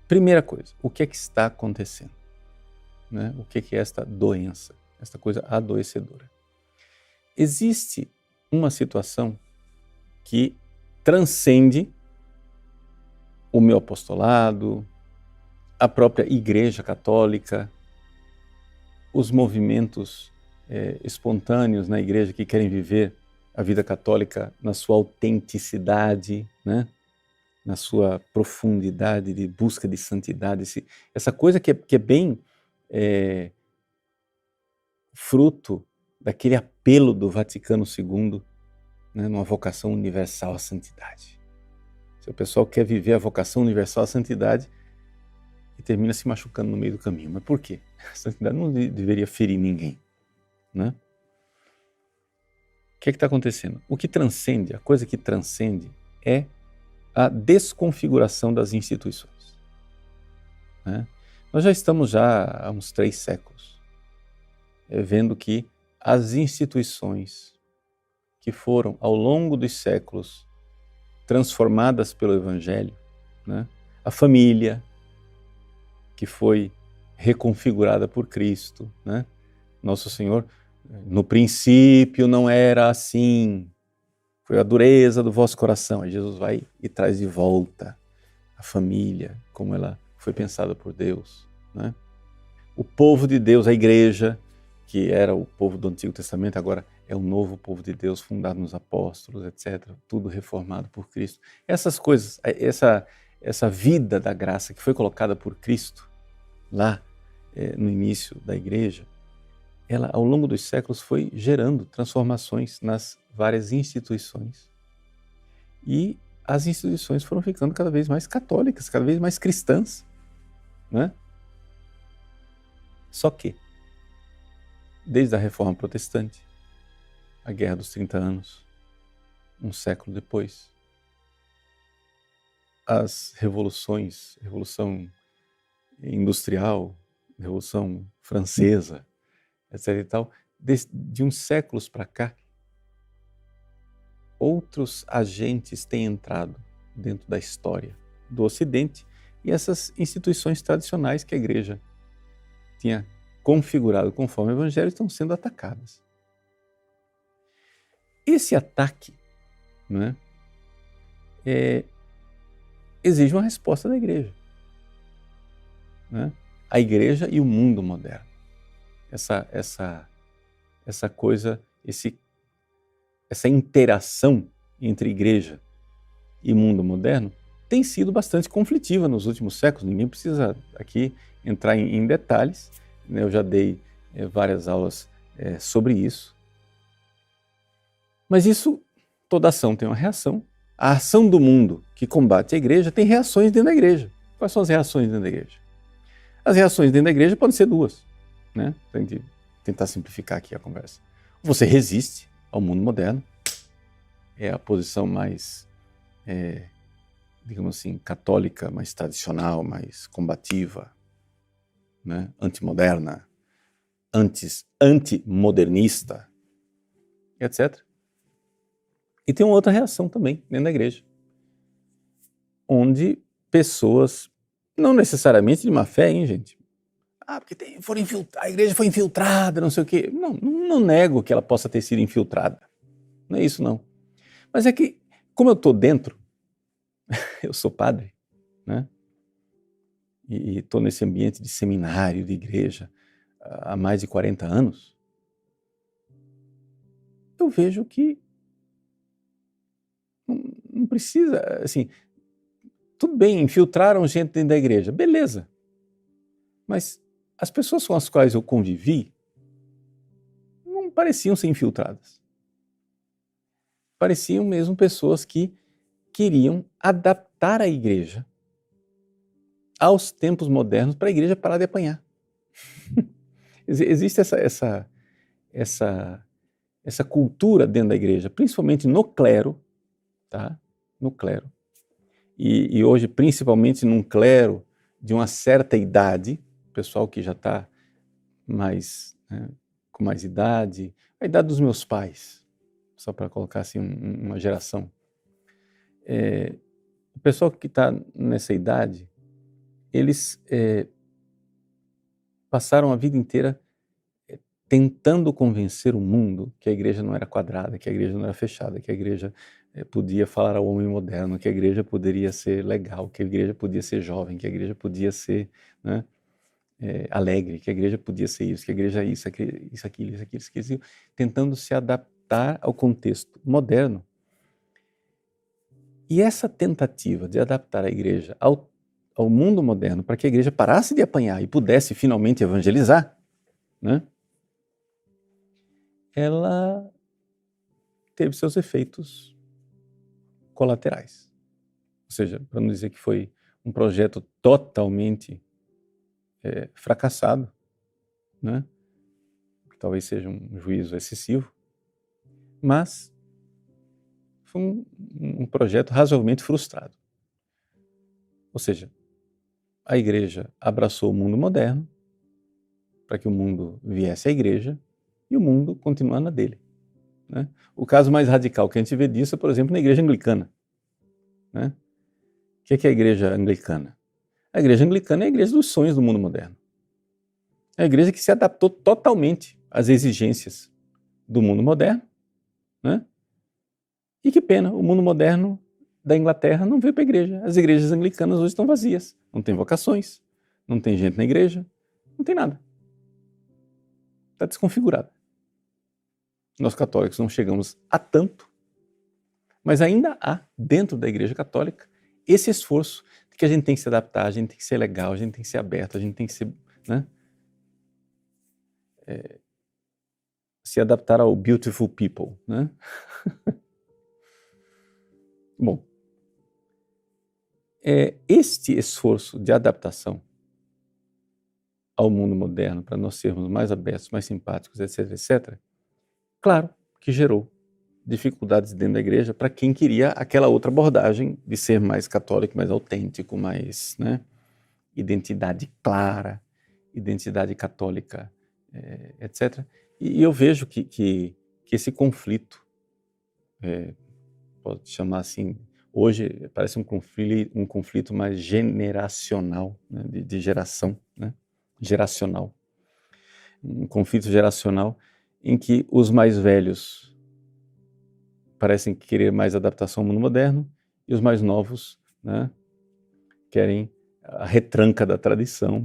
Primeira coisa, o que é que está acontecendo? Né? O que é esta doença, esta coisa adoecedora? Existe uma situação que transcende o meu apostolado, a própria Igreja Católica, os movimentos espontâneos na Igreja que querem viver a vida católica na sua autenticidade, né? Na sua profundidade de busca de santidade, essa coisa que é bem fruto daquele apelo do Vaticano II, né, numa vocação universal à santidade. Se o pessoal quer viver a vocação universal à santidade e termina se machucando no meio do caminho. Mas por quê? A santidade não deveria ferir ninguém, né? O que é que está acontecendo? O que transcende, a coisa que transcende é a desconfiguração das instituições, né? Nós já estamos há uns 3 séculos vendo que as instituições que foram ao longo dos séculos transformadas pelo Evangelho, né? A família que foi reconfigurada por Cristo, né? Nosso Senhor, no princípio não era assim, foi a dureza do vosso coração. Aí Jesus vai e traz de volta a família, como ela foi pensada por Deus, né? O povo de Deus, a igreja, que era o povo do Antigo Testamento, agora é o novo povo de Deus, fundado nos apóstolos, etc., tudo reformado por Cristo. Essas coisas, essa vida da graça que foi colocada por Cristo lá no início da igreja, ela ao longo dos séculos foi gerando transformações nas várias instituições. E as instituições foram ficando cada vez mais católicas, cada vez mais cristãs, né? Só que, desde a Reforma Protestante, a Guerra dos 30 Anos, um século depois, as revoluções, Revolução Industrial, Revolução Francesa, etc. e tal, de uns séculos para cá, outros agentes têm entrado dentro da história do Ocidente e essas instituições tradicionais que a Igreja tinha configurado conforme o Evangelho estão sendo atacadas. Esse ataque, né, exige uma resposta da Igreja, né? A Igreja e o mundo moderno. Essa coisa, essa interação entre Igreja e mundo moderno tem sido bastante conflitiva nos últimos séculos. Ninguém precisa aqui entrar em detalhes, né? Eu já dei várias aulas sobre isso. Mas isso, toda ação tem uma reação. A ação do mundo que combate a igreja tem reações dentro da igreja. Quais são as reações dentro da igreja? As reações dentro da igreja podem ser duas, né? Para a gente tentar simplificar aqui a conversa. Você resiste ao mundo moderno, é a posição mais, digamos assim, católica, mais tradicional, mais combativa, né? Antimoderna, antimodernista, etc. E tem uma outra reação também dentro da igreja, onde pessoas, não necessariamente de má fé, hein, gente? Porque a igreja foi infiltrada, não sei o quê. Não nego que ela possa ter sido infiltrada. Não é isso, não. Mas é que, como eu estou dentro, eu sou padre, né? E estou nesse ambiente de seminário, de igreja, há mais de 40 anos, eu vejo que não precisa, assim, tudo bem, infiltraram gente dentro da igreja, beleza. Mas as pessoas com as quais eu convivi não pareciam ser infiltradas. Pareciam mesmo pessoas que queriam adaptar a igreja aos tempos modernos para a igreja parar de apanhar. Existe essa cultura dentro da igreja, principalmente no clero, tá? No clero. E hoje, principalmente num clero de uma certa idade, pessoal que já está mais, né, com mais idade, a idade dos meus pais, só para colocar assim uma geração. O pessoal que está nessa idade, eles passaram a vida inteira tentando convencer o mundo que a igreja não era quadrada, que a igreja não era fechada, que a igreja podia falar ao homem moderno, que a igreja poderia ser legal, que a igreja podia ser jovem, que a igreja podia ser, né, alegre, que a igreja podia ser isso, que a igreja é isso, aquilo, tentando se adaptar ao contexto moderno. E essa tentativa de adaptar a igreja ao mundo moderno, para que a igreja parasse de apanhar e pudesse finalmente evangelizar, né, ela teve seus efeitos colaterais. Ou seja, para não dizer que foi um projeto totalmente fracassado, né, que talvez seja um juízo excessivo, mas foi um projeto razoavelmente frustrado. Ou seja, a igreja abraçou o mundo moderno para que o mundo viesse à igreja e o mundo continuar na dele, né? O caso mais radical que a gente vê disso é, por exemplo, na igreja anglicana, né? O que é a igreja anglicana? A igreja anglicana é a igreja dos sonhos do mundo moderno. É a igreja que se adaptou totalmente às exigências do mundo moderno, né? E que pena, o mundo moderno da Inglaterra não veio para a igreja. As igrejas anglicanas hoje estão vazias. Não tem vocações, não tem gente na igreja, não tem nada. Está desconfigurada. Nós católicos não chegamos a tanto, mas ainda há, dentro da igreja católica, esse esforço de que a gente tem que se adaptar, a gente tem que ser legal, a gente tem que ser aberto, a gente tem que ser, né, se adaptar ao beautiful people, né? Bom, este esforço de adaptação ao mundo moderno, para nós sermos mais abertos, mais simpáticos, etc., etc., claro que gerou dificuldades dentro da igreja para quem queria aquela outra abordagem de ser mais católico, mais autêntico, mais, né, identidade clara, identidade católica, etc. E eu vejo que esse conflito, pode chamar assim, hoje parece um conflito mais generacional, né, de geração, né, geracional. Um conflito geracional em que os mais velhos parecem querer mais adaptação ao mundo moderno e os mais novos, né, querem a retranca da tradição.